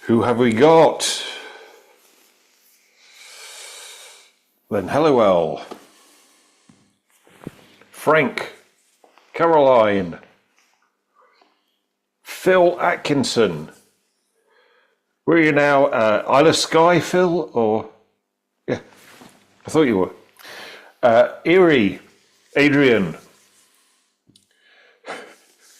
Who have we got? Then Helliwell, Frank, Caroline, Phil Atkinson. Where are you now? Isle of Skye, Phil? Or yeah, I thought you were. Erie, Adrian,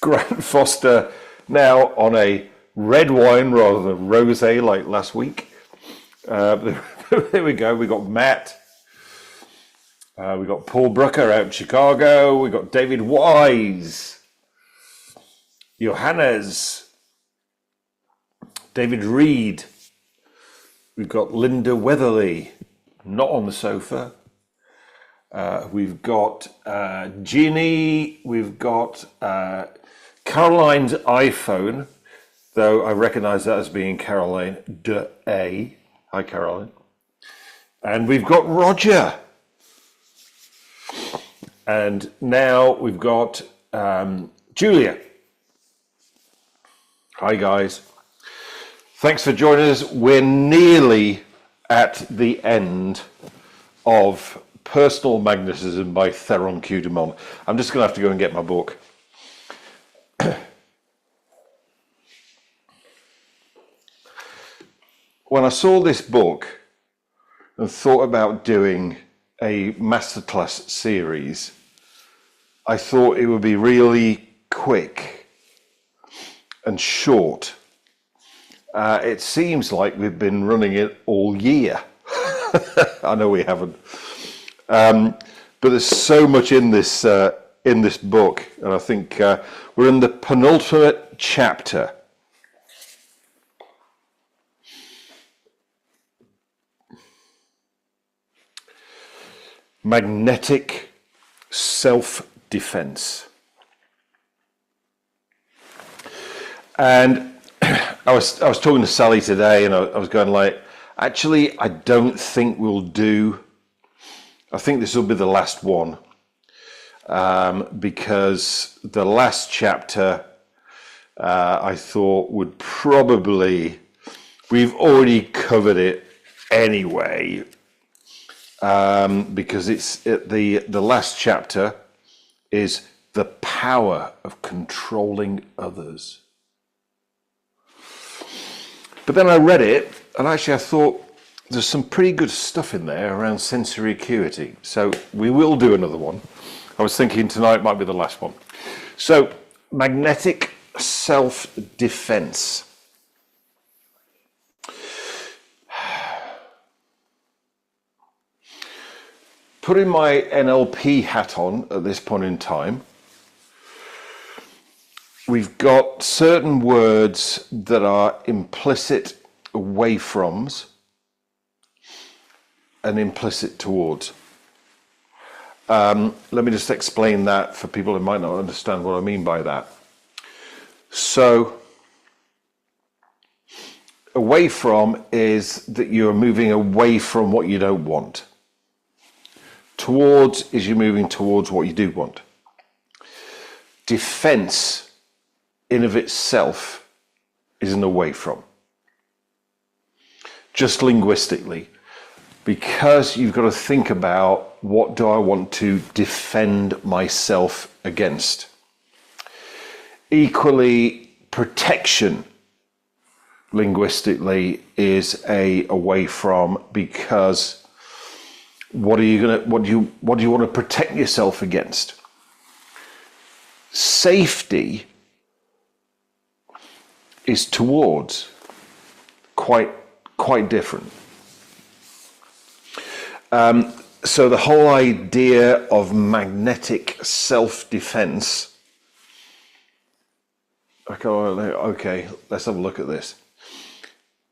Grant Foster, now on a red wine rather than rosé like last week. There we go. We got Matt. We got Paul Brucker out in Chicago. We got David Wise, Johannes, David Reed. We've got Linda Weatherly, not on the sofa. We've got Jeannie. We've got Caroline's iPhone, though I recognize that as being Caroline de A. Hi, Caroline. And we've got Roger. And now we've got Julia. Hi, guys. Thanks for joining us. We're nearly at the end of Personal Magnetism by Theron Q. Dumont. I'm just going to have to go and get my book. When I saw this book and thought about doing a Masterclass series, I thought it would be really quick and short. It seems like we've been running it all year. I know we haven't. But there's so much in this book, and I think we're in the penultimate chapter. Magnetic self-defense. And I was talking to Sally today, and I was going like, actually, I don't think we'll do. I think this will be the last one, because the last chapter I thought would probably, we've already covered it anyway, because it's the last chapter is the power of controlling others. But then I read it, and actually I thought there's some pretty good stuff in there around sensory acuity. So we will do another one. I was thinking tonight might be the last one. So magnetic self-defense. Putting my NLP hat on at this point in time, we've got certain words that are implicit away froms and implicit towards. Let me just explain that for people who might not understand what I mean by that. So, away from is that you're moving away from what you don't want. Towards is you're moving towards what you do want. Defense in of itself is an away from. Just linguistically, because you've got to think about what do I want to defend myself against. Equally, protection linguistically is a away from, because what do you want to protect yourself against? Safety is towards, quite different. So the whole idea of magnetic self-defense. Okay, let's have a look at this.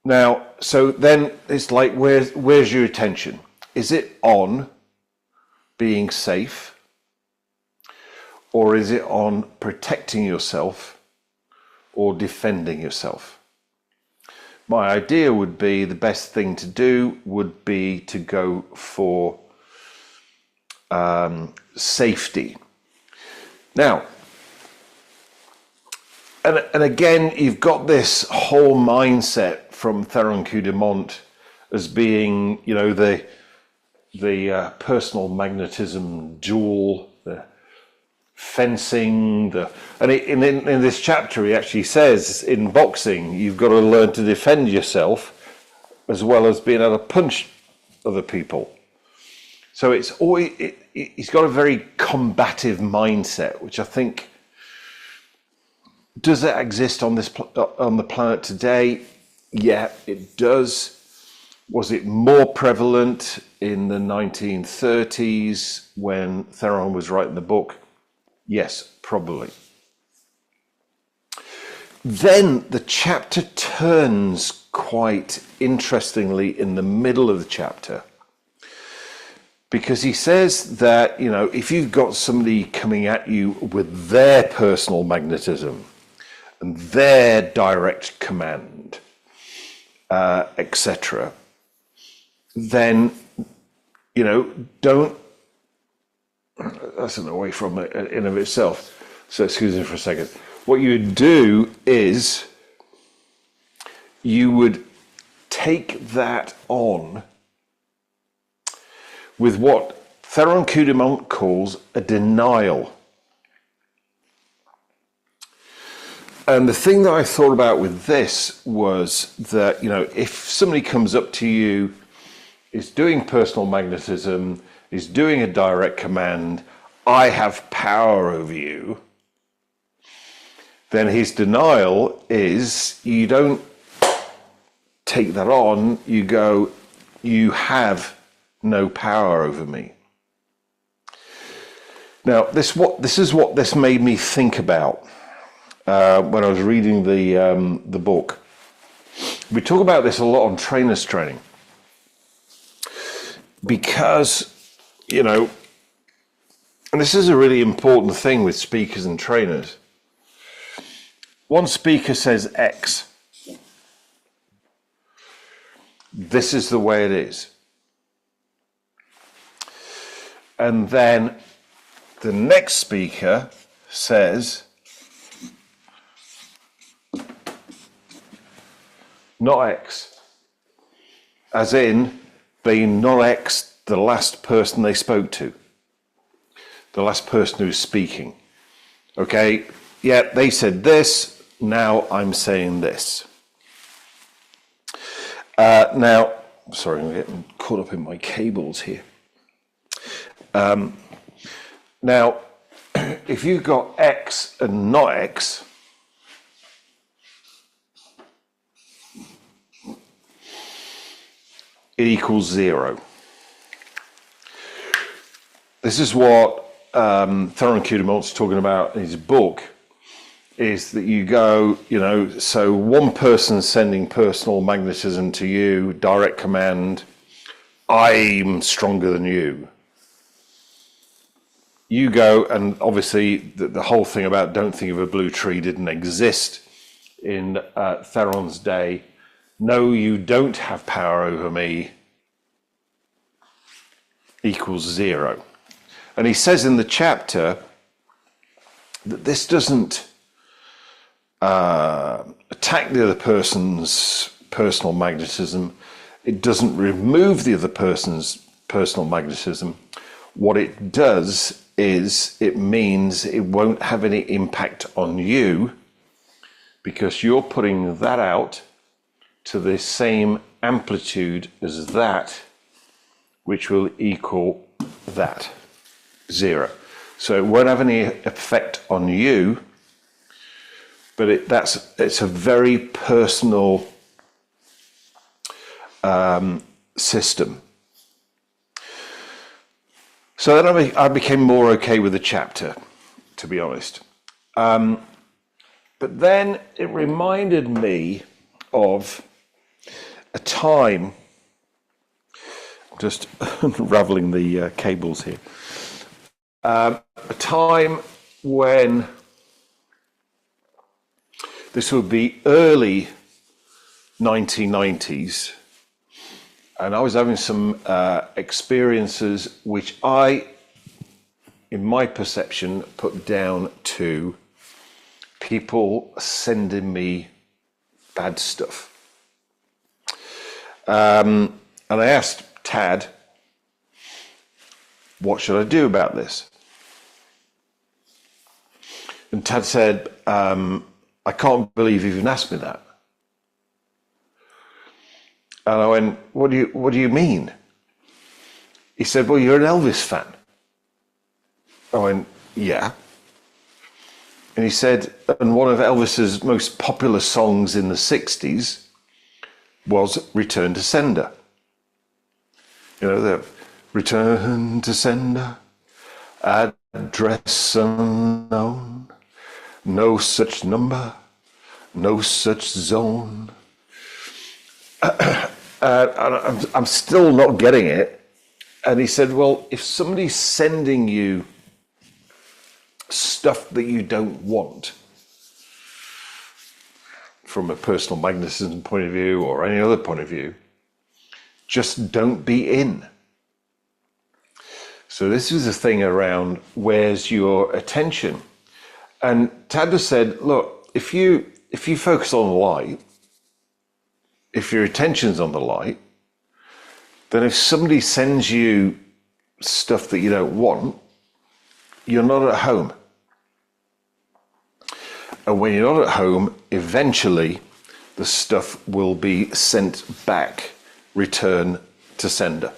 Now, so then it's like, where's your attention? Is it on being safe? Or is it on protecting yourself or defending yourself? My idea would be the best thing to do would be to go for safety. Now, and again, you've got this whole mindset from Theron Dumont as being, you know, the personal magnetism duel, the fencing, in this chapter he actually says in boxing you've got to learn to defend yourself as well as being able to punch other people. So it's always he's got a very combative mindset, which I think, does it exist on the planet today? Yeah, it does. Was it more prevalent in the 1930s when Theron was writing the book? Yes, probably. Then the chapter turns quite interestingly in the middle of the chapter, because he says that, you know, if you've got somebody coming at you with their personal magnetism and their direct command, etc., then, you know, don't, that's an away from it in of itself, so excuse me for a second. What you would do is you would take that on with what Theron Dumont calls a denial. And the thing that I thought about with this was that, you know, if somebody comes up to you, is doing personal magnetism, is doing a direct command, I have power over you, then his denial is you don't take that on, you go, you have no power over me. Now, this is what this made me think about when I was reading the book. We talk about this a lot on trainers training, because, you know, and this is a really important thing with speakers and trainers. One speaker says X. This is the way it is. And then the next speaker says, not X. As in, being not X the last person they spoke to. The last person who's speaking. Okay, yeah, they said this, now I'm saying this. Now, sorry, I'm getting caught up in my cables here. Now, if you've got X and not X, it equals 0. This is what Theron Dumont's talking about in his book, is that you go, you know, so one person sending personal magnetism to you, direct command, I'm stronger than you. You go, and obviously the whole thing about don't think of a blue tree didn't exist in Theron's day. No, you don't have power over me, equals 0. And he says in the chapter that this doesn't attack the other person's personal magnetism. It doesn't remove the other person's personal magnetism. What it does is it means it won't have any impact on you, because you're putting that out to the same amplitude as that, which will equal that, 0. So it won't have any effect on you, but it's a very personal system. So then I became more okay with the chapter, to be honest. But then it reminded me of a time, just unraveling the cables here, a time when, this would be early 1990s, and I was having some experiences which I, in my perception, put down to people sending me bad stuff. And I asked Tad, what should I do about this? And Tad said, I can't believe you've even asked me that. And I went, what do you mean? He said, well, you're an Elvis fan. I went, yeah. And he said, and one of Elvis's most popular songs in the 60s was Return to Sender. You know, the Return to Sender, address unknown, no such number, no such zone. I'm still not getting it. And he said, well, if somebody's sending you stuff that you don't want, from a personal magnetism point of view or any other point of view, just don't be in. So this is a thing around where's your attention. And Tad said, look, if you focus on the light, if your attention's on the light, then if somebody sends you stuff that you don't want, you're not at home. And when you're not at home, eventually the stuff will be sent back, return to sender.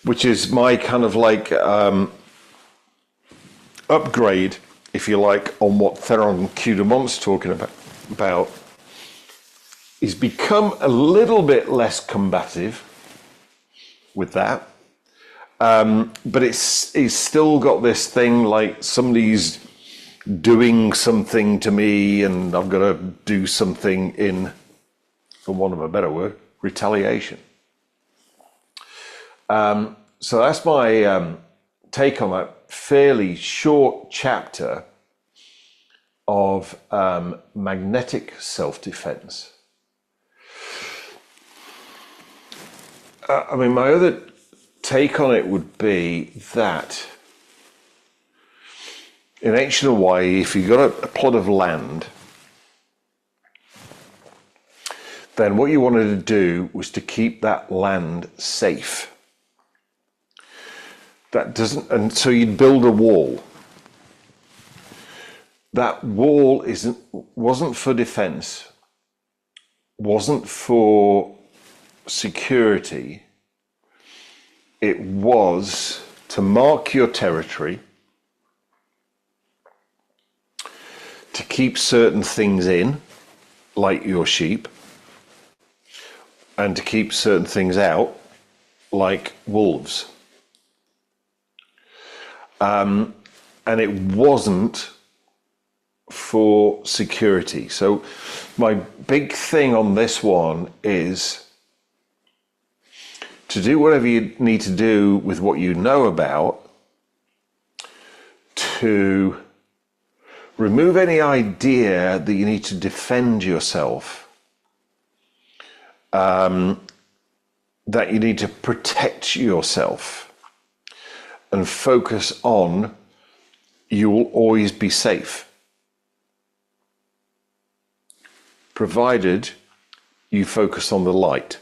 Which is my kind of like upgrade, if you like, on what Theron Q Dumont's talking about. He's become a little bit less combative with that. But he's still got this thing like somebody's doing something to me and I've got to do something in, for want of a better word, retaliation. So that's my take on that fairly short chapter of magnetic self-defense. I mean, my other take on it would be that in ancient Hawaii, if you got a plot of land, then what you wanted to do was to keep that land safe. And so you'd build a wall. That wall wasn't for defense, wasn't for security. It was to mark your territory, to keep certain things in, like your sheep, and to keep certain things out, like wolves. And it wasn't for security. So my big thing on this one is to do whatever you need to do with what you know about, to remove any idea that you need to defend yourself, that you need to protect yourself, and focus on you will always be safe, provided you focus on the light.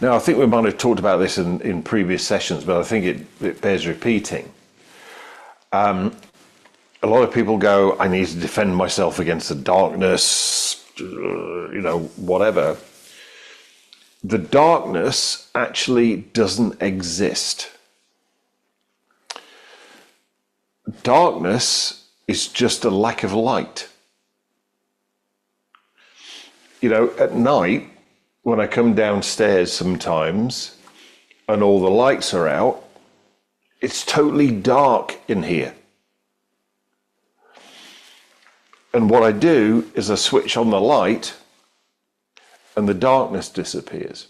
Now, I think we might have talked about this in previous sessions, but I think it bears repeating. A lot of people go, I need to defend myself against the darkness, whatever. The darkness actually doesn't exist. Darkness is just a lack of light. At night, when I come downstairs sometimes and all the lights are out, it's totally dark in here. And what I do is I switch on the light and the darkness disappears.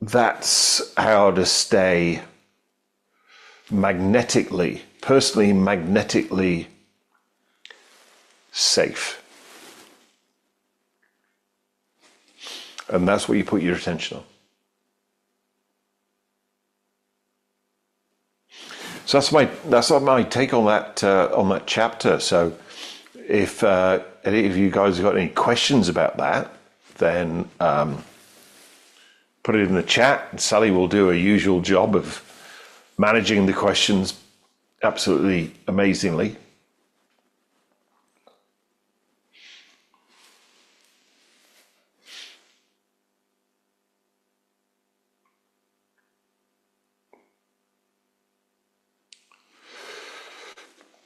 That's how to stay personally magnetically safe. And that's what you put your attention on. So that's my take on that chapter. So if any of you guys have got any questions about that, then put it in the chat, and Sally will do a usual job of managing the questions absolutely amazingly.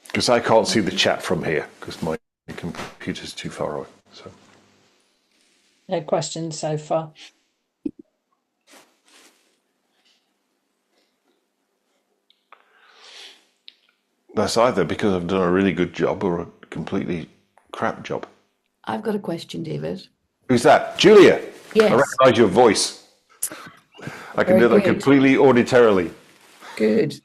Because I can't see the chat from here because my computer's too far away. So No questions so far. that's either because I've done a really good job or a completely crap job. I've got a question, David. Who's that? Julia. Yes. I recognise your voice. I can do that completely auditorily. Good.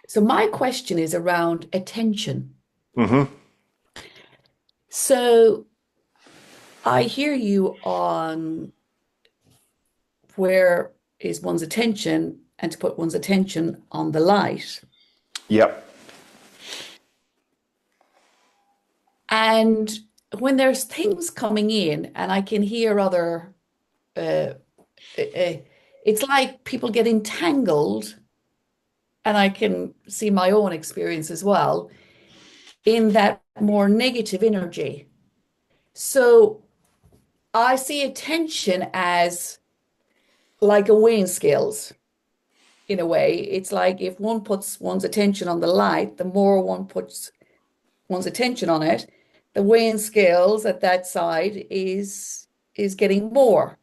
So my question is around attention. Mm-hmm. So I hear you on where is one's attention and to put one's attention on the light. Yep. And when there's things coming in and I can hear other, it's like people get entangled, and I can see my own experience as well, in that more negative energy. So I see attention as like a weighing scales. In a way, it's like if one puts one's attention on the light, the more one puts one's attention on it, the weighing scales at that side is getting more.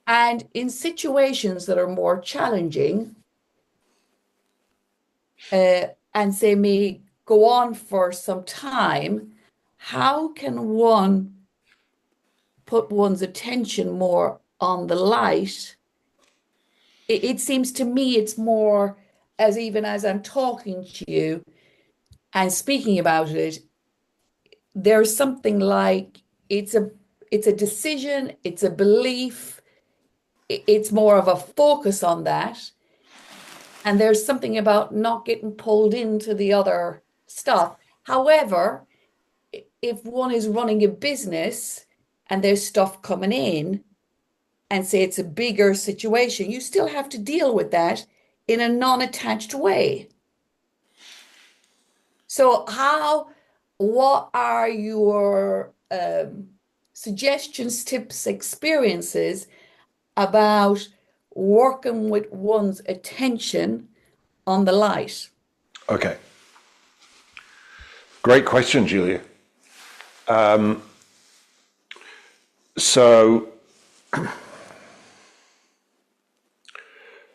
And in situations that are more challenging, and say may go on for some time, how can one put one's attention more on the light? It seems to me it's more as even as I'm talking to you and speaking about it, there's something like it's a decision, it's a belief, it's more of a focus on that. And there's something about not getting pulled into the other stuff. However, if one is running a business and there's stuff coming in, and say it's a bigger situation, you still have to deal with that in a non-attached way. So what are your suggestions, tips, experiences about working with one's attention on the light? Okay. Great question, Julia.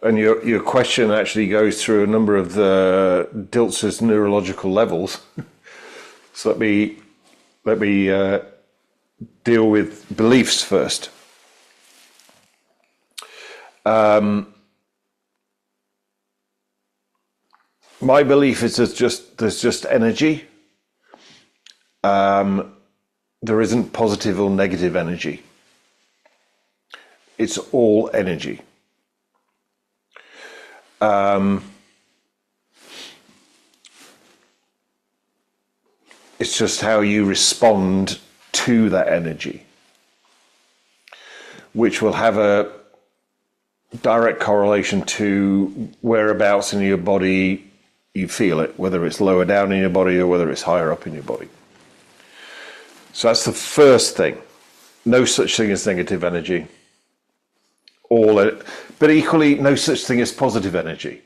And your question actually goes through a number of the Diltz's neurological levels. So let me deal with beliefs first. My belief is there's just energy. There isn't positive or negative energy. It's all energy. It's just how you respond to that energy, which will have a direct correlation to whereabouts in your body you feel it, whether it's lower down in your body or whether it's higher up in your body. So that's the first thing. No such thing as negative energy. But equally, no such thing as positive energy.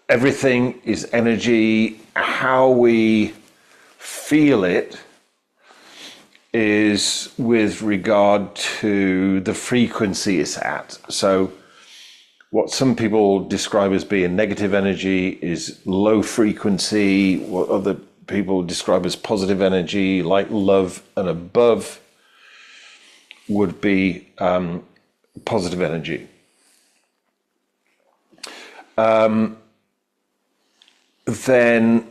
Everything is energy. How we feel it is with regard to the frequency it's at. So what some people describe as being negative energy is low frequency. What other people describe as positive energy, like love and above, would be positive energy. Then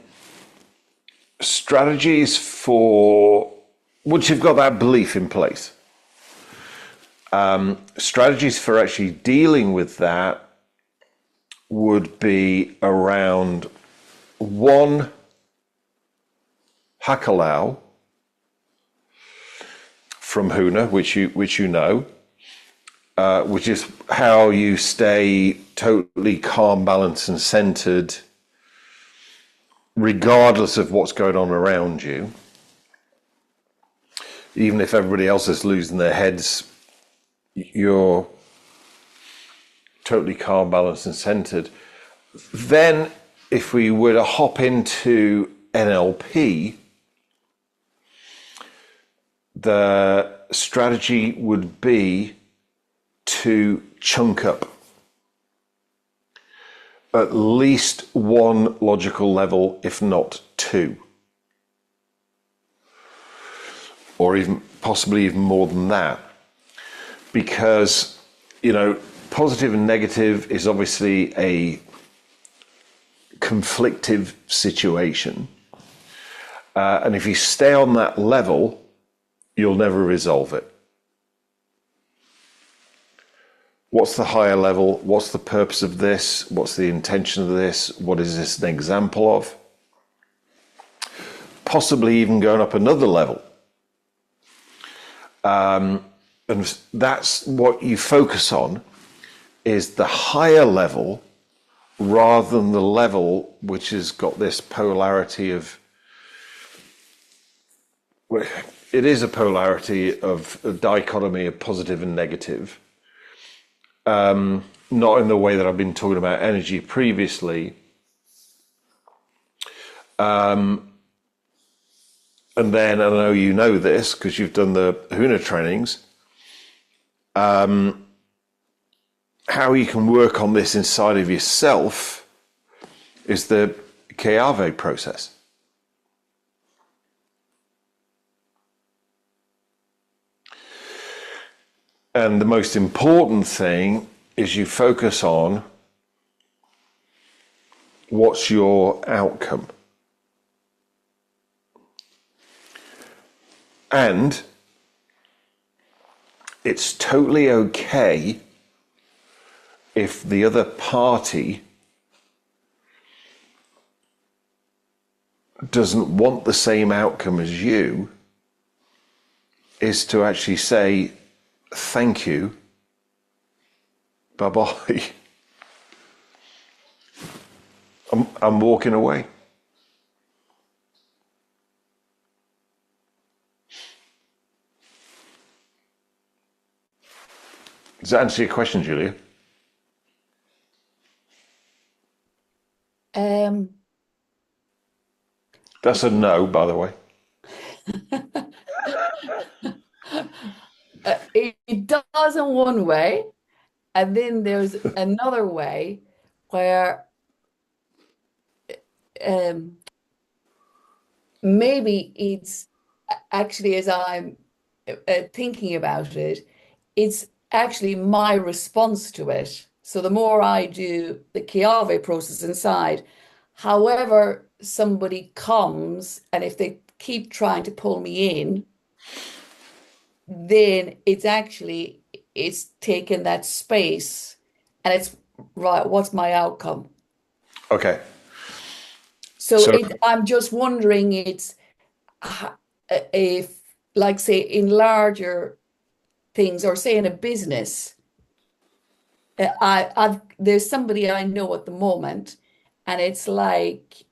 strategies for, once you've got that belief in place, strategies for actually dealing with that would be around one hakalau from Huna, which you know, which is how you stay totally calm, balanced, and centered, regardless of what's going on around you. Even if everybody else is losing their heads, you're totally calm, balanced, and centered. Then, if we were to hop into NLP, the strategy would be to chunk up at least one logical level, if not two, or even possibly even more than that, because, you know, positive and negative is obviously a conflictive situation, and if you stay on that level, you'll never resolve it. What's the higher level? What's the purpose of this? What's the intention of this? What is this an example of? Possibly even going up another level. And that's what you focus on, is the higher level rather than the level which has got this polarity of, it is a polarity of a dichotomy of positive and negative. Not in the way that I've been talking about energy previously. And then, I know you know this because you've done the Huna trainings, how you can work on this inside of yourself is the Keave process. And the most important thing is you focus on what's your outcome. And it's totally okay if the other party doesn't want the same outcome as you, is to actually say, thank you, bye-bye. I'm walking away. Does that answer your question, Julia? That's a no, by the way. It does in one way, and then there's another way where maybe it's actually, as I'm thinking about it, it's actually my response to it. So the more I do the Keave process inside, however somebody comes, and if they keep trying to pull me in, then it's taken that space and it's right, what's my outcome? Okay. So I'm just wondering, it's if, like, say, in larger things, or say in a business, there's somebody I know at the moment, and it's like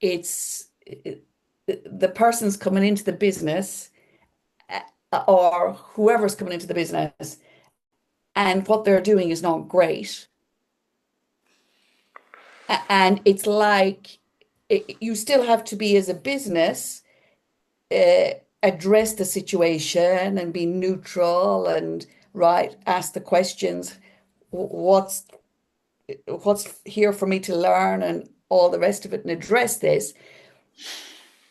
the person's coming into the business, or whoever's coming into the business, and what they're doing is not great. And it's like you still have to be, as a business, address the situation and be neutral and ask the questions. What's here for me to learn and all the rest of it, and address this.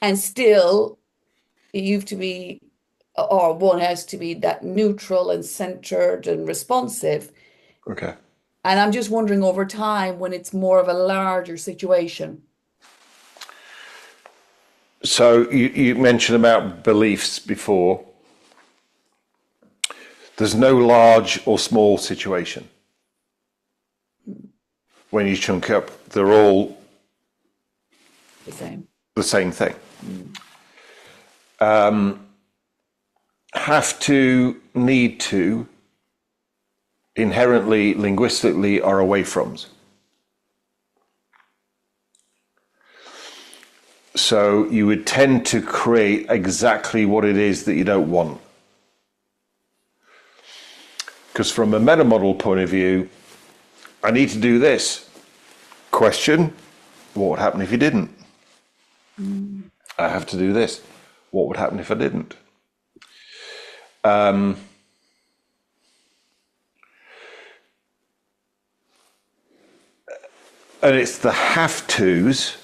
And still, you have to be, or one has to be, that neutral and centered and responsive. Okay. And I'm just wondering, over time, when it's more of a larger situation. So you mentioned about beliefs before. There's no large or small situation. when you chunk up, they're all The same. the same thing. Have to, need to, inherently, linguistically are away froms. So you would tend to create exactly what it is that you don't want. Because from a meta model point of view, I need to do this. Question, what would happen if you didn't? I have to do this. What would happen if I didn't? And it's the have tos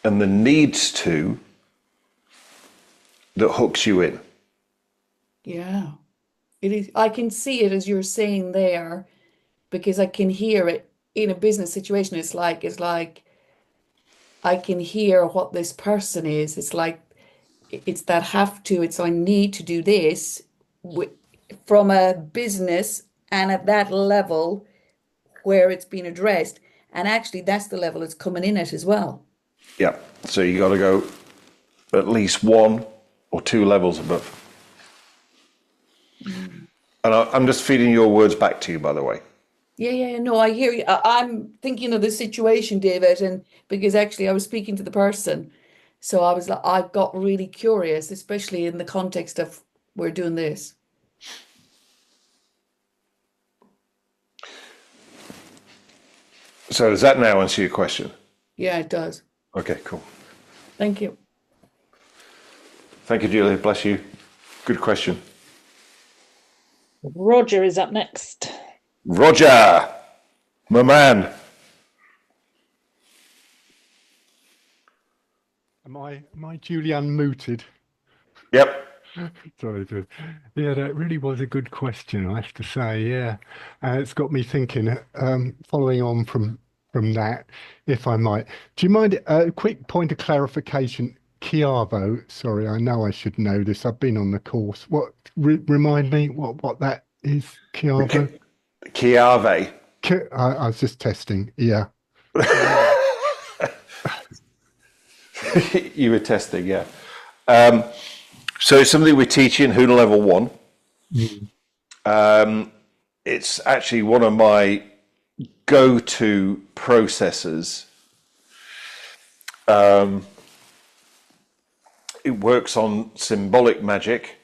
and the needs to that hooks you in. Yeah. It is. I can see it as you're saying there, because I can hear it in a business situation. It's like I can hear what this person is. It's like it's that have to, it's I need to do this from a business and at that level where it's been addressed. And actually, that's the level it's coming in at as well. Yeah. So you got to go at least 1 or 2 levels above. And I'm just feeding your words back to you, by the way. Yeah, no, I hear you. I'm thinking of the situation, David, and because actually I was speaking to the person. So I was like, I got really curious, especially in the context of we're doing this. So does that now answer your question? Yeah, it does. Okay, cool. Thank you. Thank you, Julia. Bless you. Good question. Roger is up next. Roger, my man. Am I duly unmuted? Yep. Sorry, dude. Yeah, that really was a good question, I have to say. Yeah, it's got me thinking. Following on from that, if I might, do you mind a quick point of clarification? Chiavo. Sorry, I know I should know this. I've been on the course. What remind me what that is? Chiavo. Chiave. I was just testing. Yeah. You were testing, yeah. So it's something we're teaching Huna Level 1. It's actually one of my go-to processes. It works on symbolic magic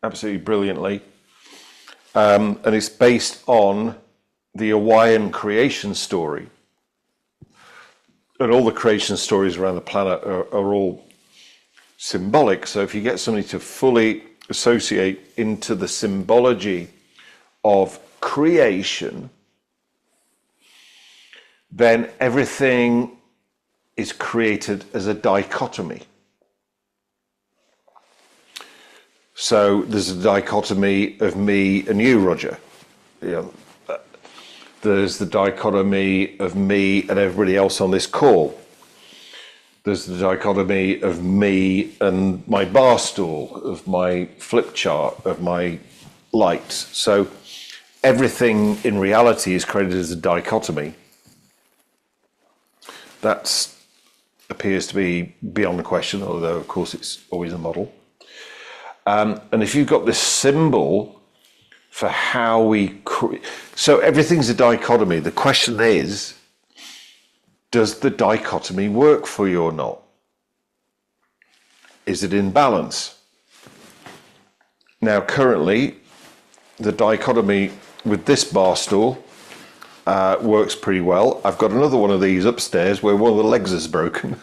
absolutely brilliantly. And it's based on the Hawaiian creation story. And all the creation stories around the planet are all symbolic. So if you get somebody to fully associate into the symbology of creation, then everything is created as a dichotomy. So there's a dichotomy of me and you, Roger. There's the dichotomy of me and everybody else on this call. There's the dichotomy of me and my bar stool, of my flip chart, of my lights. So everything in reality is created as a dichotomy. That appears to be beyond the question, although of course it's always a model. And if you've got this symbol for how we so everything's a dichotomy. The question is, does the dichotomy work for you or not? Is it in balance? Now, currently, the dichotomy with this bar stool works pretty well. I've got another one of these upstairs where one of the legs is broken.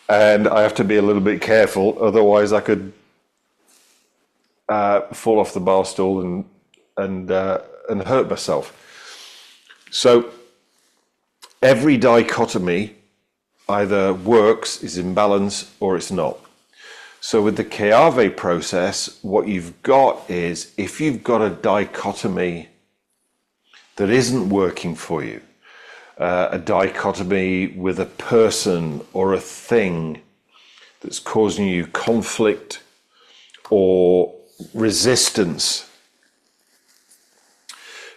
And I have to be a little bit careful, otherwise I could fall off the bar stool and hurt myself. So every dichotomy either works, is in balance, or it's not. So with the Chiave process, what you've got is, if you've got a dichotomy that isn't working for you, a dichotomy with a person or a thing that's causing you conflict or resistance,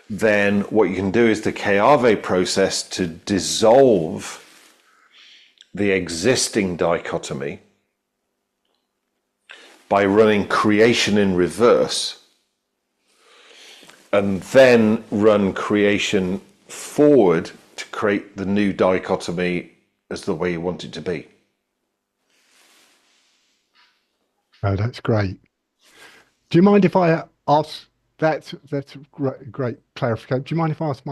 then what you can do is the Chiave process to dissolve the existing dichotomy by running creation in reverse, and then run creation forward to create the new dichotomy as the way you want it to be. Oh, that's great. Do you mind if I ask? That's great clarification. Do you mind if I ask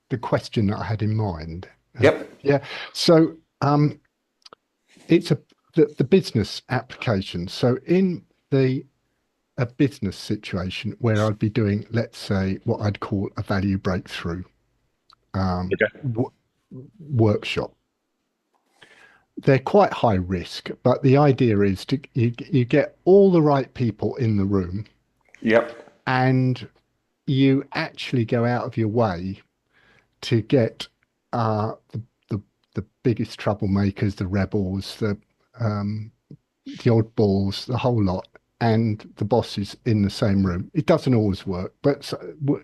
the question that I had in mind? Yep. Yeah. So it's the business application. So in a business situation where I'd be doing, let's say, what I'd call a value breakthrough workshop. They're quite high risk, but the idea is you get all the right people in the room. Yep. And you actually go out of your way to get the biggest troublemakers, the rebels, the oddballs, the whole lot, and the bosses in the same room. It doesn't always work, but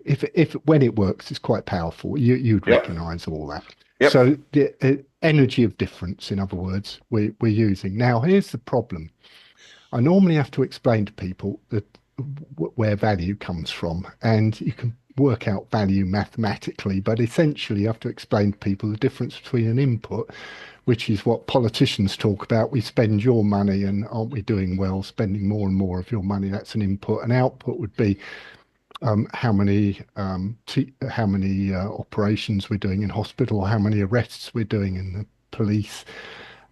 if when it works, it's quite powerful. You'd recognise all that. Yep. So the energy of difference, in other words, we're using. Now, here's the problem. I normally have to explain to people that where value comes from, and you can work out value mathematically, but essentially you have to explain to people the difference between an input, which is what politicians talk about. We spend your money, and aren't we doing well spending more and more of your money? That's an input. An output would be how many operations we're doing in hospital, or how many arrests we're doing in the police,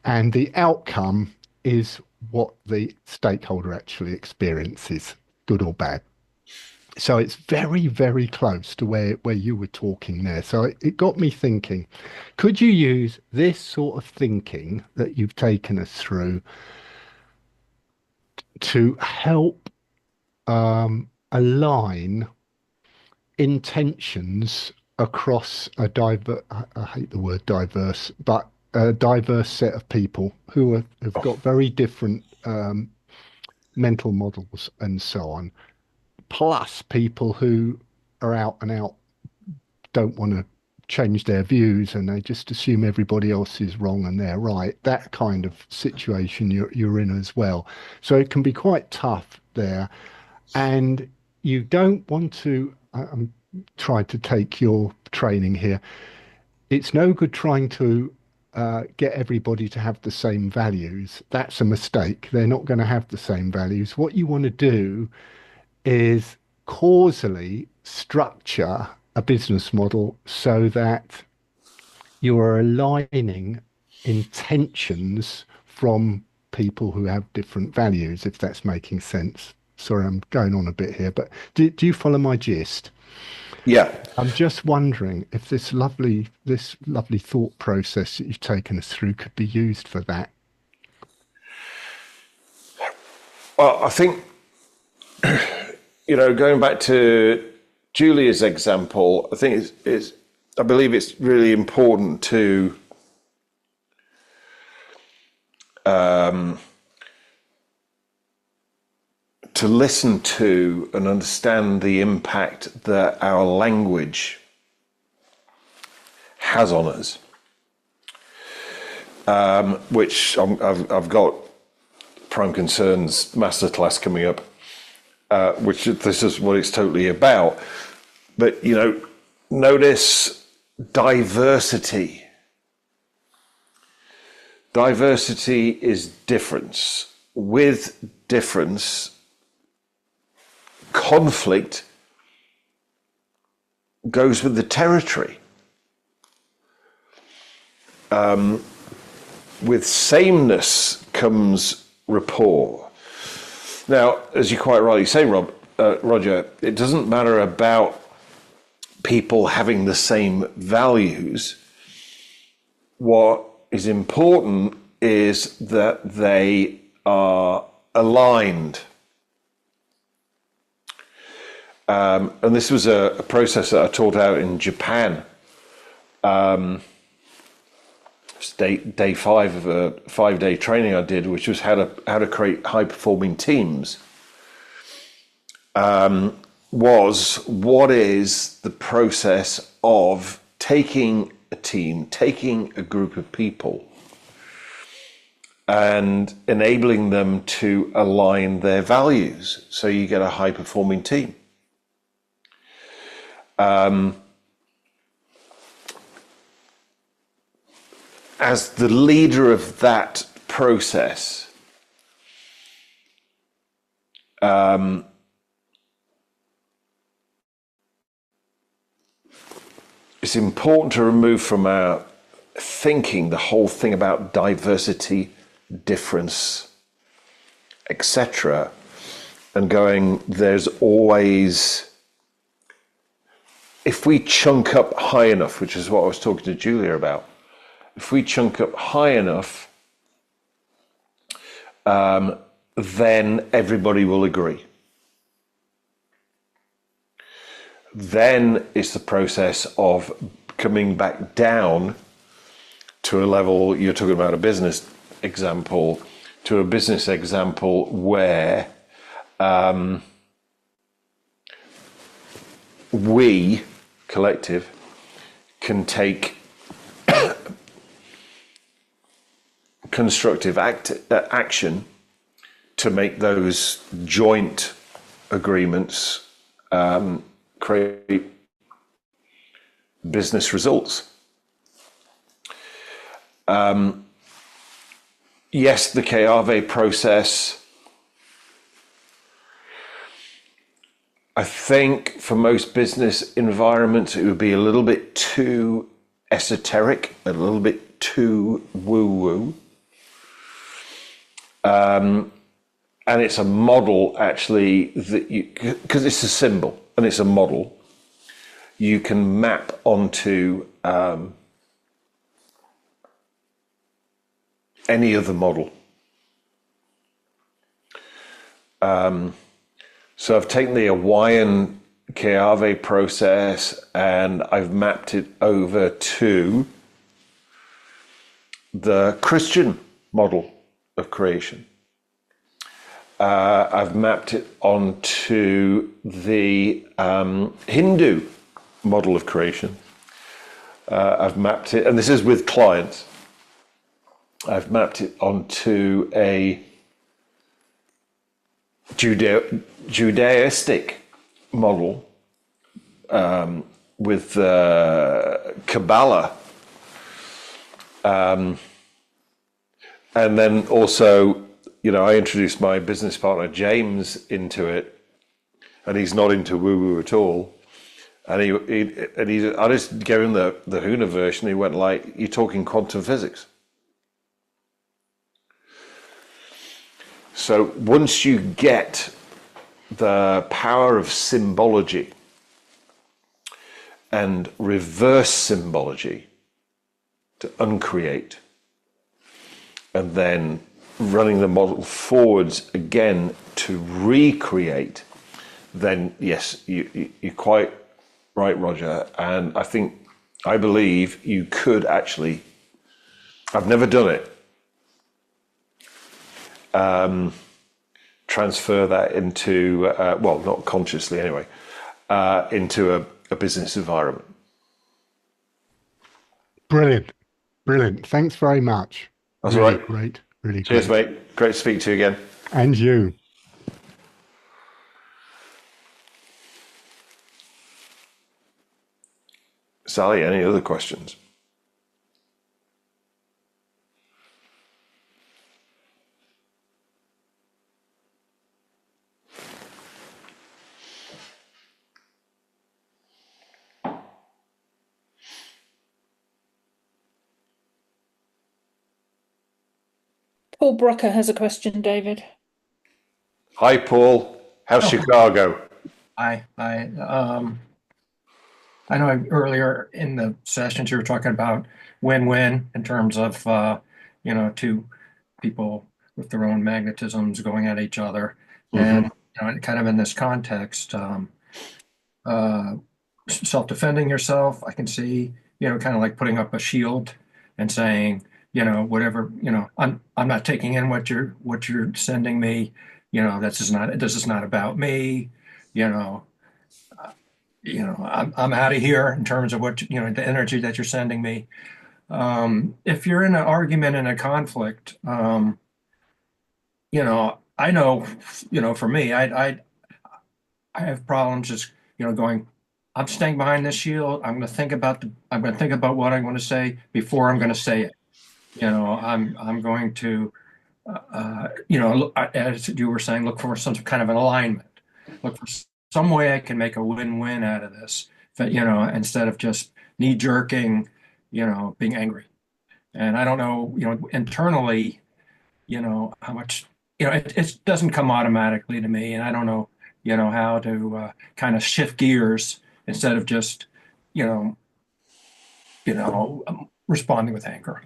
and the outcome is what the stakeholder actually experiences, good or bad. So it's very, very close to where you were talking there. So it got me thinking, could you use this sort of thinking that you've taken us through to help align intentions across I hate the word diverse, but a diverse set of people who have got very different mental models and so on, plus people who are out and out, don't want to change their views, and they just assume everybody else is wrong and they're right. That kind of situation you're in as well. So it can be quite tough there, and you don't want to. I'm trying to take your training here. It's no good trying to get everybody to have the same values. That's a mistake. They're not going to have the same values. What you want to do is causally structure a business model so that you are aligning intentions from people who have different values, if that's making sense. Sorry, I'm going on a bit here, but do you follow my gist? Yeah. I'm just wondering if this lovely thought process that you've taken us through could be used for that. Well, I think, going back to Julia's example, I think I believe it's really important to listen to and understand the impact that our language has on us, which I've got Prime Concerns Masterclass coming up, which this is what it's totally about. But, notice diversity. Diversity is difference. With difference, conflict goes with the territory. With sameness comes rapport. Now, as you quite rightly say, Roger, it doesn't matter about people having the same values. What is important is that they are aligned. And this was a process that I taught out in Japan. It's day 5 of a 5-day training I did, which was how to create high-performing teams. was, what is the process of taking a team, taking a group of people, and enabling them to align their values so you get a high-performing team. As the leader of that process, it's important to remove from our thinking the whole thing about diversity, difference, etc., and going, there's always, if we chunk up high enough, which is what I was talking to Julia about, if we chunk up high enough, then everybody will agree. Then it's the process of coming back down to a level, you're talking about a business example, to a business example where we, collective, can take constructive action to make those joint agreements create business results. Yes, the Keave process, I think for most business environments, it would be a little bit too esoteric, a little bit too woo-woo. And it's a model, actually, that you, because it's a symbol and it's a model, you can map onto any other model. So I've taken the Hawaiian Keave process and I've mapped it over to the Christian model of creation. I've mapped it onto the Hindu model of creation. I've mapped it, and this is with clients, I've mapped it onto a Judaistic model with Kabbalah. And then also, you know, I introduced my business partner James into it, and he's not into woo-woo at all. And I just gave him the Huna version. He went like, "You're talking quantum physics." So once you get the power of symbology and reverse symbology to uncreate, and then running the model forwards again to recreate, then yes, you're quite right, Roger. And I believe you could actually, I've never done it, transfer that into, well, not consciously anyway, into a business environment. Brilliant. Brilliant. Thanks very much. That's really all right. Great. Really Cheers, great. mate. Great to speak to you again. And you. Sally, any other questions? Paul Brucker has a question, David. Hi, Paul. How's Chicago? I know earlier in the sessions you were talking about win-win in terms of two people with their own magnetisms going at each other, and kind of in this context, self-defending yourself. I can see kind of like putting up a shield and saying whatever I'm not taking in what you're sending me. This is not about me. I'm out of here in terms of what, the energy that you're sending me. If you're in an argument and a conflict, I know, for me, I have problems just, going, I'm staying behind this shield. I'm going to think about what I'm going to say before I'm going to say it. I'm going to, as you were saying, look for some kind of an alignment, look for some way I can make a win-win out of this, that, instead of just knee jerking, being angry. And I don't know, internally, how much, it doesn't come automatically to me. And I don't know, how to kind of shift gears instead of just, responding with anger.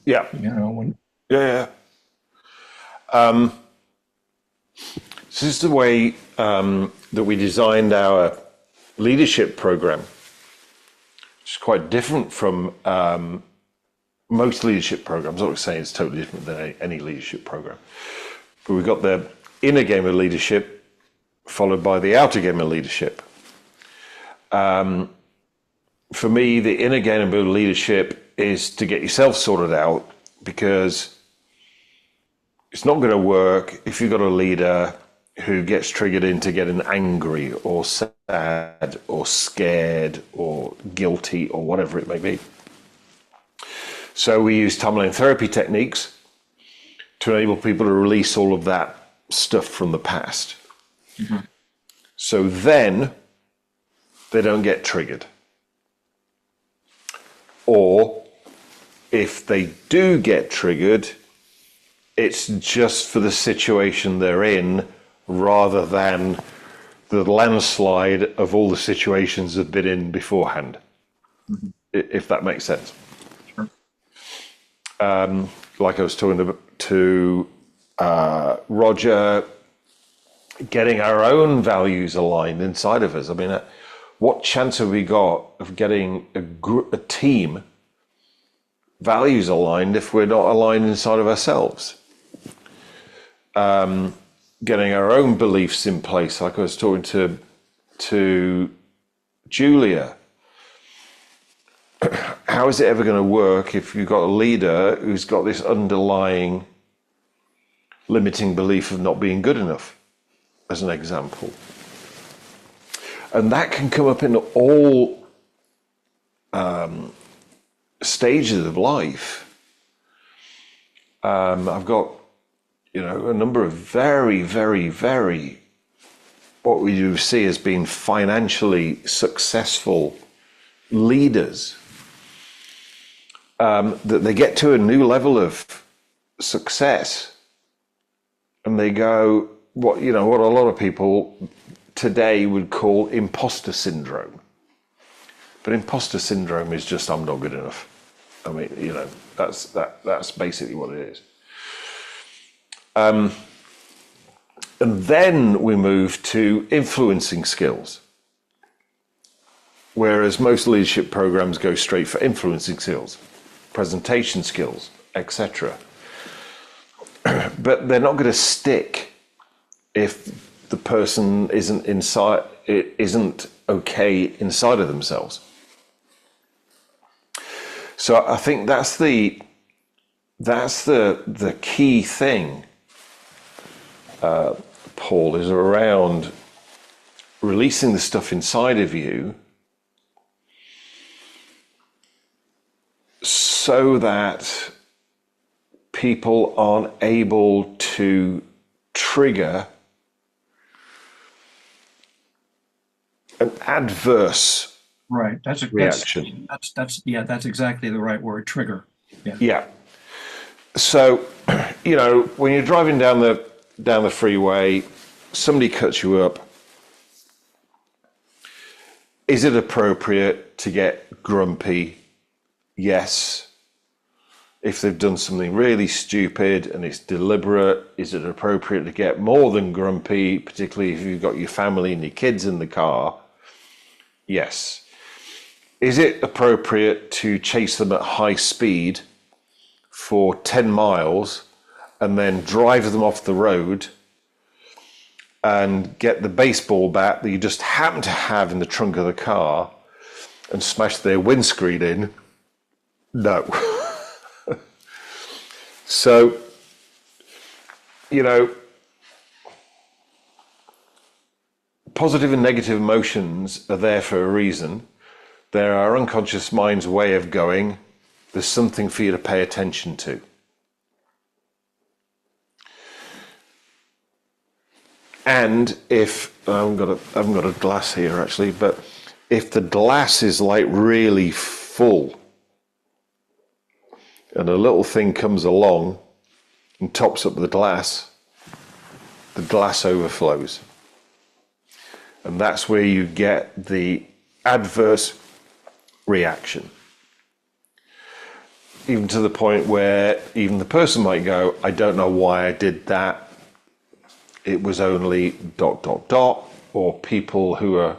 Yeah. When Yeah. This is the way that we designed our leadership program. It's quite different from most leadership programs. I'm not saying it's totally different than any leadership program. But we've got the inner game of leadership followed by the outer game of leadership. For me, the inner game of leadership is to get yourself sorted out, because it's not going to work if you've got a leader who gets triggered into getting angry or sad or scared or guilty or whatever it may be. So we use tunnel therapy techniques to enable people to release all of that stuff from the past. Mm-hmm. So then they don't get triggered. Or if they do get triggered, it's just for the situation they're in, rather than the landslide of all the situations they've been in beforehand, mm-hmm. If that makes sense. Sure. Like I was talking to Roger, getting our own values aligned inside of us. I mean, what chance have we got of getting a team values aligned if we're not aligned inside of ourselves? Getting our own beliefs in place, like I was talking to Julia. How is it ever going to work if you've got a leader who's got this underlying limiting belief of not being good enough, as an example? And that can come up in all stages of life. I've got, a number of very, very, very, what we do see as being financially successful leaders, that they get to a new level of success and they go, what a lot of people today would call imposter syndrome. But imposter syndrome is just, I'm not good enough. I mean, that's basically what it is. And then we move to influencing skills, whereas most leadership programs go straight for influencing skills, presentation skills, etc. But they're not going to stick if the person isn't okay inside of themselves. So I think that's the key thing, Paul, is around releasing the stuff inside of you so that people aren't able to trigger an adverse reaction. That's exactly the right word, trigger. Yeah. So, when you're driving down the freeway, somebody cuts you up. Is it appropriate to get grumpy? Yes. If they've done something really stupid and it's deliberate, is it appropriate to get more than grumpy, particularly if you've got your family and your kids in the car? Yes. Is it appropriate to chase them at high speed for 10 miles and then drive them off the road and get the baseball bat that you just happen to have in the trunk of the car and smash their windscreen in. No. So, you know, positive and negative emotions are there for a reason. They're our unconscious mind's way of going, there's something for you to pay attention to. And if, I haven't got a glass here actually, but if the glass is like really full and a little thing comes along and tops up the glass overflows. And that's where you get the adverse reaction. Even to the point where even the person might go, I don't know why I did that. It was only ... or people who are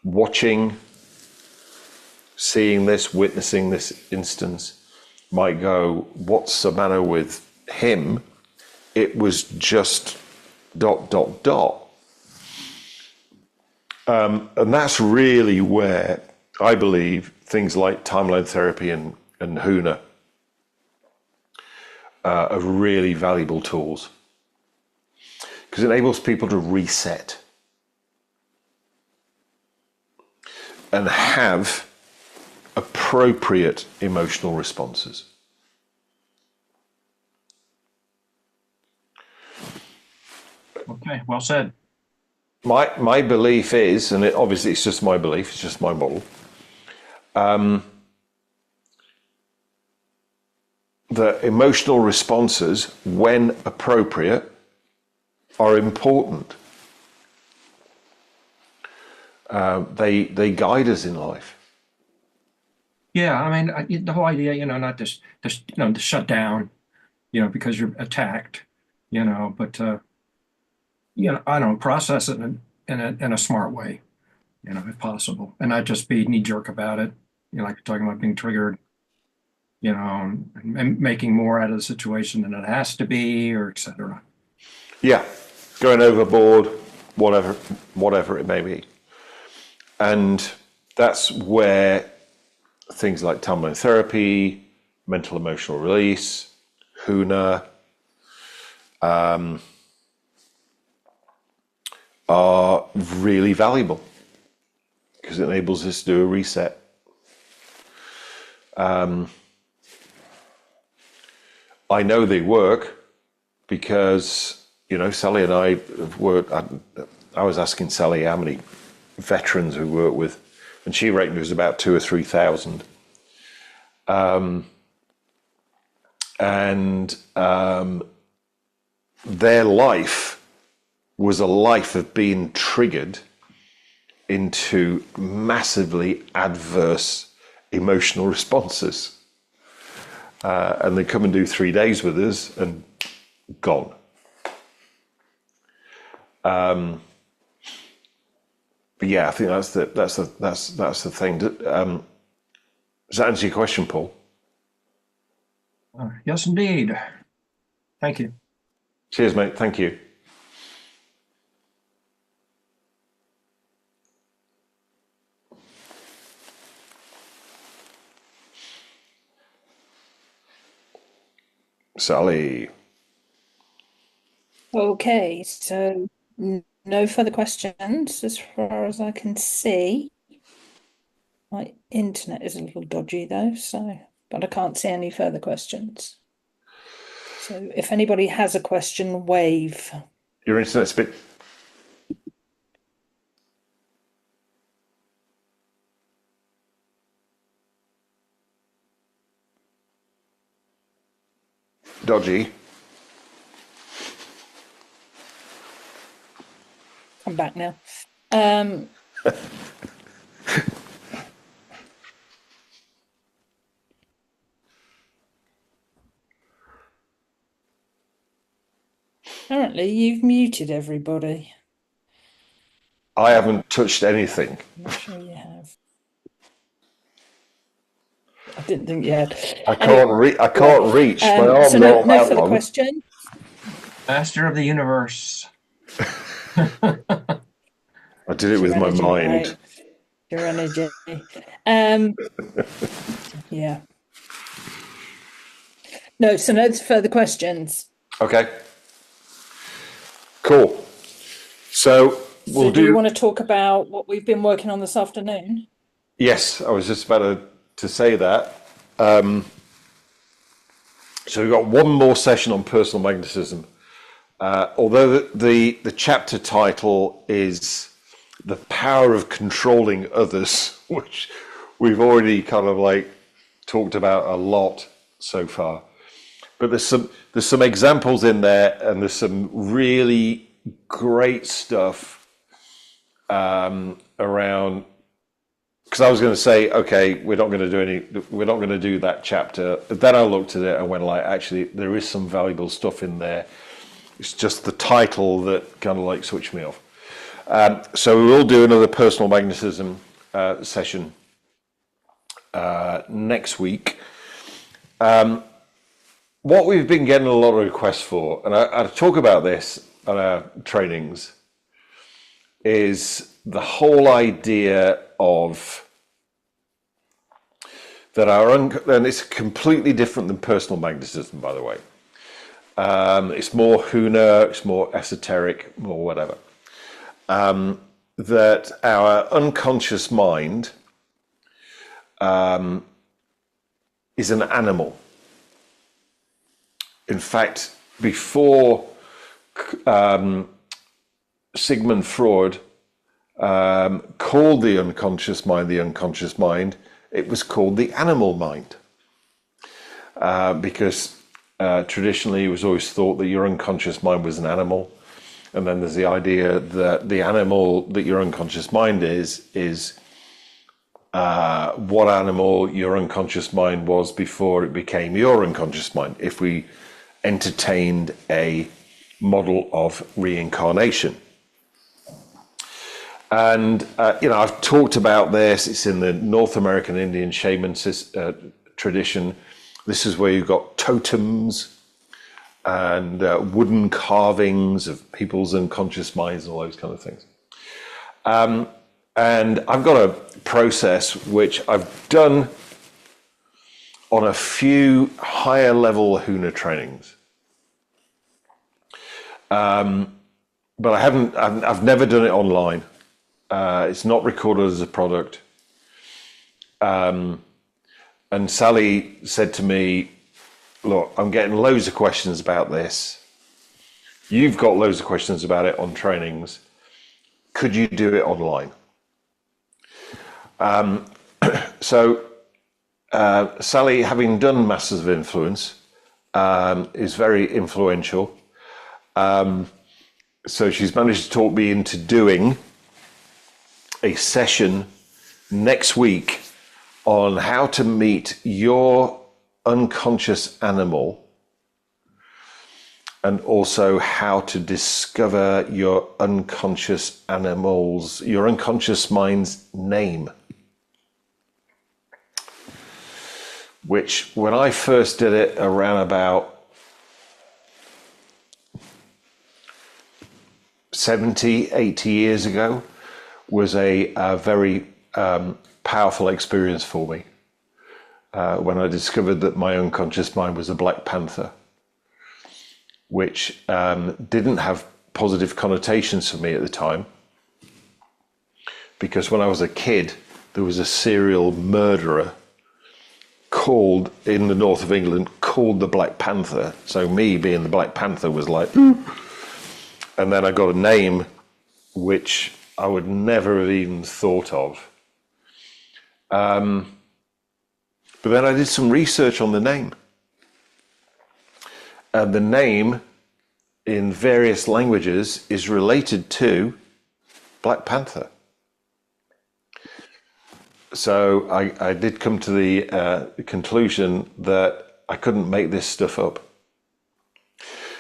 watching, seeing this, witnessing this instance might go, what's the matter with him? It was just ... And that's really where I believe things like timeline therapy and HUNA are really valuable tools, because it enables people to reset and have appropriate emotional responses. Okay, well said. My belief is, and obviously it's just my belief, it's just my model, that emotional responses, when appropriate, are important. They guide us in life. Yeah, I mean, the whole idea, not just to shut down, because you're attacked, but I don't process it in a smart way, if possible, and not just be knee jerk about it, like you're talking about being triggered, and making more out of the situation than it has to be, or etc. Yeah, going overboard, whatever it may be. And that's where things like timeline therapy, mental emotional release, HUNA, are really valuable, because it enables us to do a reset. I know they work because, Sally and I have worked. I was asking Sally how many veterans we work with, and she reckoned it was about 2,000 or 3,000. And their life was a life of being triggered into massively adverse emotional responses. And they come and do 3 days with us and gone. But yeah, I think that's the thing. Does that answer your question, Paul? Yes, indeed. Thank you. Cheers, mate. Thank you. Sally. Okay, so no further questions as far as I can see. My internet is a little dodgy though, but I can't see any further questions. So if anybody has a question, wave. Your internet's a bit... dodgy. I'm back now. Apparently you've muted everybody. I haven't touched anything. I'm not sure you have. I didn't think you had. I can't reach. My arm's so not no that further long. question. Master of the universe. I did it with my energy, mind. mate. Your energy. Yeah. No, so no further questions. Okay. Cool. So we'll Do you want to talk about what we've been working on this afternoon? Yes, I was just about to say that. So we've got one more session on personal magnetism. Although the chapter title is The Power of Controlling Others, which we've already kind of like talked about a lot so far. But there's some examples in there, and there's some really great stuff around. Because I was going to say, okay, we're not going to do that chapter. But then I looked at it and went like, actually, there is some valuable stuff in there. It's just the title that kind of like switched me off. So we will do another personal magnetism session next week. What we've been getting a lot of requests for, and I talk about this on our trainings, is the whole idea of that and it's completely different than personal magnetism, by the way. It's more Huna, it's more esoteric, more whatever. That our unconscious mind is an animal. In fact, before Sigmund Freud called the unconscious mind, it was called the animal mind. Because traditionally it was always thought that your unconscious mind was an animal. And then there's the idea that the animal that your unconscious mind is what animal your unconscious mind was before it became your unconscious mind, if we entertained a model of reincarnation. And, I've talked about this. It's in the North American Indian shaman tradition. This is where you've got totems and wooden carvings of people's unconscious minds and all those kind of things. And I've got a process which I've done on a few higher level Huna trainings. But I've never done it online. It's not recorded as a product. And Sally said to me, look, I'm getting loads of questions about this. You've got loads of questions about it on trainings. Could you do it online? So Sally, having done Masters of Influence, is very influential. So she's managed to talk me into doing a session next week on how to meet your unconscious animal, and also how to discover your unconscious mind's name. Which, when I first did it around about 70, 80 years ago, was a very powerful experience for me. When I discovered that my unconscious mind was a Black Panther, which didn't have positive connotations for me at the time, because when I was a kid, there was a serial murderer called, in the north of England, called the Black Panther. So me being the Black Panther was like, and then I got a name which I would never have even thought of. But then I did some research on the name. And the name in various languages is related to Black Panther. So I did come to the conclusion that I couldn't make this stuff up.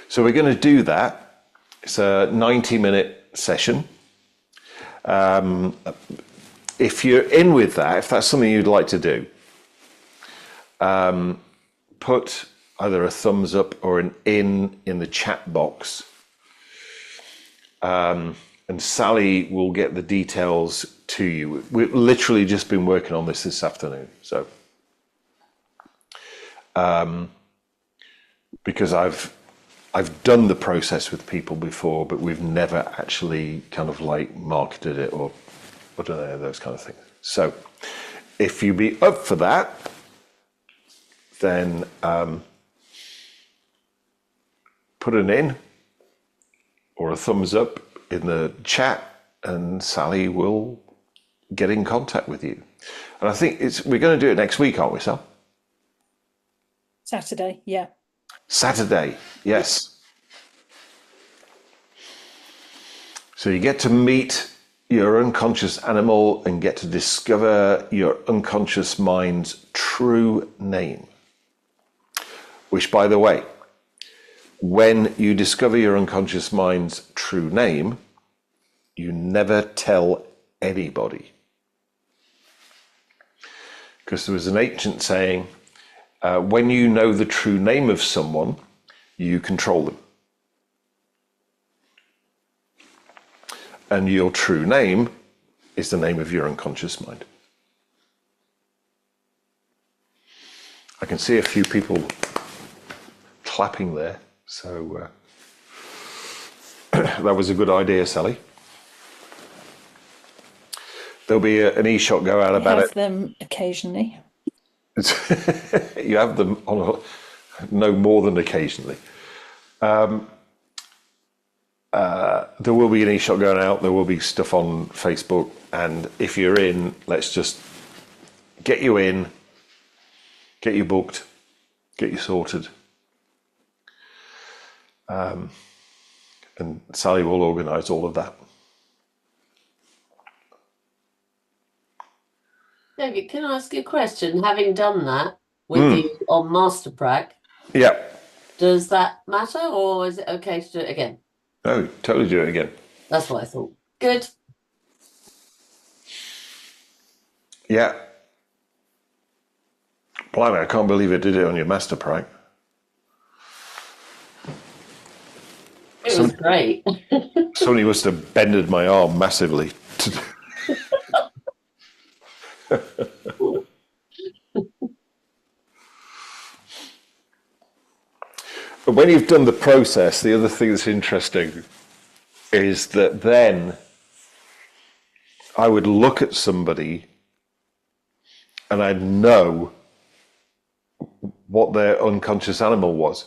So we're going to do that. It's a 90-minute session. If you're in with that, if that's something you'd like to do, put either a thumbs up or an in the chat box. and Sally will get the details to you. We've literally just been working on this afternoon. So, because I've done the process with people before, but we've never actually kind of like marketed it or I don't know, those kind of things. So if you be up for that, then put an in or a thumbs up in the chat and Sally will get in contact with you. And I think we're going to do it next week, aren't we, Sal? Saturday, yeah. Saturday, yes. So you get to meet your unconscious animal and get to discover your unconscious mind's true name. Which, by the way, when you discover your unconscious mind's true name, you never tell anybody. Because there was an ancient saying, when you know the true name of someone, you control them. And your true name is the name of your unconscious mind. I can see a few people clapping there. So that was a good idea, Sally. There'll be an e-shot go out about I it. have them occasionally. You have them on no more than occasionally. There will be an e-shot going out. There will be stuff on Facebook. And if you're in, let's just get you in, get you booked, get you sorted. And Sally will organise all of that. David, can I ask you a question? Having done that with you on Masterclass, Yeah. does that matter or is it okay to do it again? No, totally do it again. That's what I thought. Good. Yeah. Blimey, I can't believe it did it on your master prank. It was great. Somebody must have bended my arm massively. But when you've done the process, the other thing that's interesting is that then I would look at somebody and I'd know what their unconscious animal was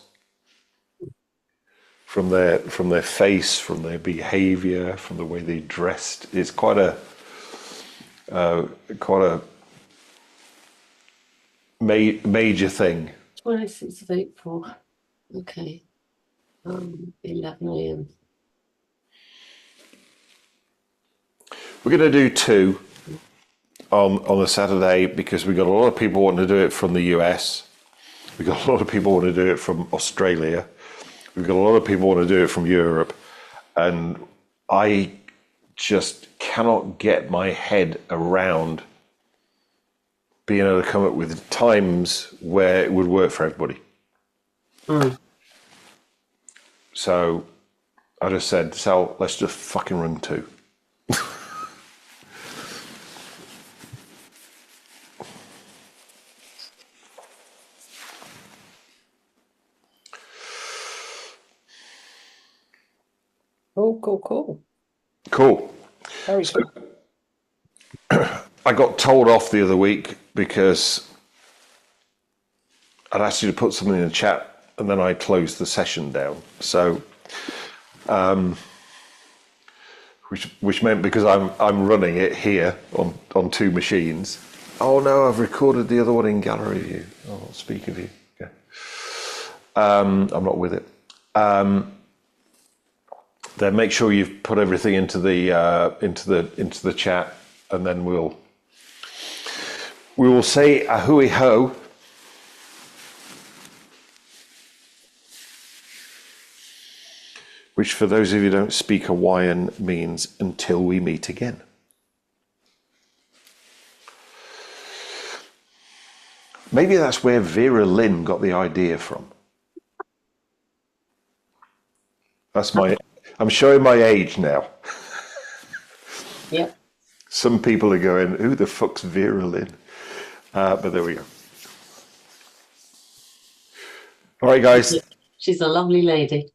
from their face, from their behavior, from the way they dressed. It's quite a major thing. 26th of April. Okay. 11 a.m. We're going to do 2 on a Saturday because we've got a lot of people wanting to do it from the US. We've got a lot of people wanting to do it from Australia. We've got a lot of people want to do it from Europe. And I just cannot get my head around being able to come up with times where it would work for everybody. So I just said, Sal, let's just fucking run 2. Cool. Very So, cool. I got told off the other week because I'd asked you to put something in the chat and then I closed the session down. So, which meant because I'm running it here on 2 machines. Oh no, I've recorded the other one in gallery view. Oh, speak of you. Okay. I'm not with it. Then make sure you've put everything into the chat, and then we will say a hooey ho. Which, for those of you who don't speak Hawaiian, means until we meet again. Maybe that's where Vera Lynn got the idea from. I'm showing my age now. Yep. Some people are going, who the fuck's Vera Lynn? But there we go. All right, guys. She's a lovely lady.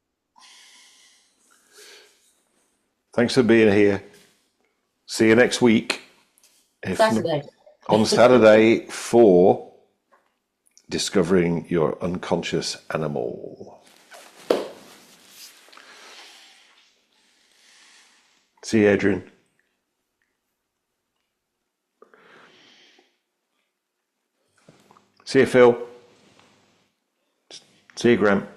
Thanks for being here. See you next week. If not- Saturday. on Saturday for discovering your unconscious animal. See you, Adrian. See you, Phil. See you, Graham.